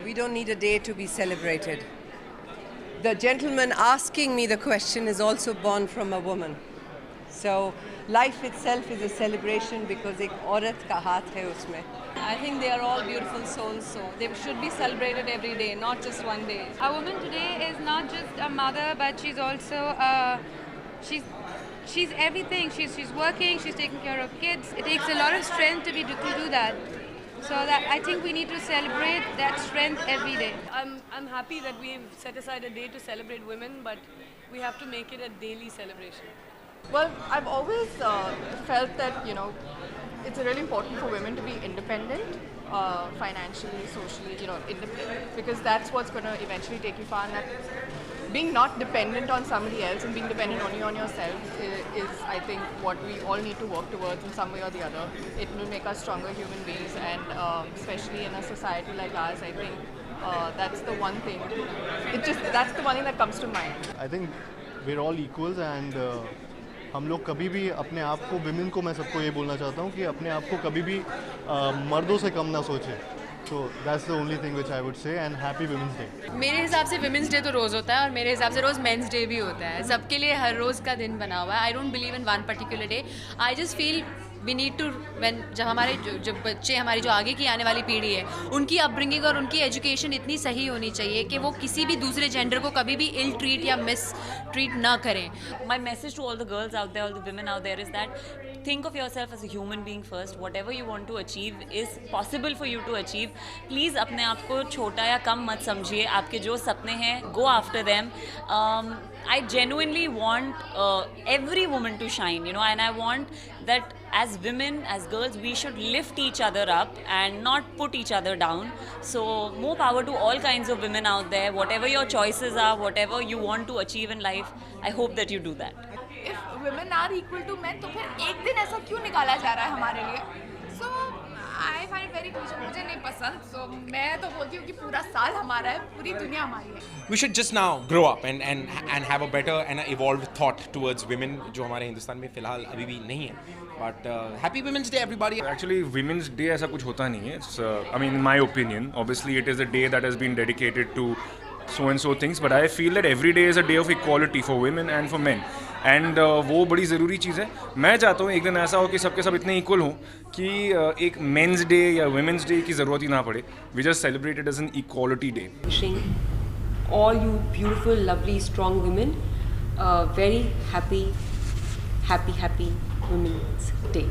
We don't need a day to be celebrated. The gentleman asking me the question is also born from a woman. So life itself is a celebration because एक औरत का हाथ है उसमें. I think they are all beautiful souls, so they should be celebrated every day, not just one day. A woman today is not just a mother, but she's also she's everything. She's working. She's taking care of kids. It takes a lot of strength to do that. So that I think we need to celebrate that strength every day. I'm happy that we've set aside a day to celebrate women, but we have to make it a daily celebration. Well, I've always felt that, it's really important for women to be independent, financially, socially, independent, because that's what's going to eventually take you far. And that being not dependent on somebody else and being dependent only on yourself is, I think, what we all need to work towards in some way or the other. It will make us stronger human beings, and especially in a society like ours, I think that's the one thing. That's the one thing that comes to mind. I think we're all equals, and हम लोग कभी भी अपने आप को, women को मैं सबको ये बोलना चाहता हूँ कि अपने आप को कभी भी मर्दों से कम ना सोचें. So that's the only thing which I would say, and happy Women's Day. मेरे हिसाब से विमेंस डे तो रोज़ होता है और मेरे हिसाब से रोज़ मेंस डे भी होता है. सबके लिए हर रोज़ का दिन बना हुआ है. I don't believe in one particular day. I just feel we need to जब हमारे जो बच्चे, हमारी जो आगे की आने वाली पीढ़ी है, उनकी अपब्रिंगिंग और उनकी एजुकेशन इतनी सही होनी चाहिए कि वो किसी भी दूसरे जेंडर को कभी भी इल ट्रीट या मिस ट्रीट ना करें. My message to all the girls out there, all the women out there is that think of yourself as a human being first. Whatever you want to achieve is possible for you to achieve. Please अपने आप को छोटा या कम मत समझिए. आपके जो सपने हैं, go after them. I genuinely want every woman to shine, and I want that as women, as girls, we should lift each other up and not put each other down. So more power to all kinds of women out there. Whatever your choices are, whatever you want to achieve in life, I hope that you do that. If women are equal to men, तो फिर एक दिन ऐसा क्यों निकाला जा रहा है हमारे लिए? So I find very मुझे नहीं पसंद. So मैं तो बोलती हूँ कि पूरा साल हमारा है, पूरी दुनिया हमारी है. We should just now grow up and have a better and evolved thought towards women, जो हमारे हिंदुस्तान में फिलहाल अभी भी नहीं है. But happy Women's Day, everybody. Actually, Women's Day ऐसा कुछ होता नहीं है. It's, I mean, in my opinion, obviously it is a day that has been dedicated to so and so things, but I feel that every day is a day of equality for women and for men. And वो बड़ी ज़रूरी चीज़ है. मैं चाहता हूँ एक दिन ऐसा हो कि सबके सब इतने इक्वल हों कि एक मेंस डे या वुमेंस डे की ज़रूरत ही ना पड़े. We just celebrate it as an equality day. Wishing all you beautiful, lovely, strong women a very happy Women's Day.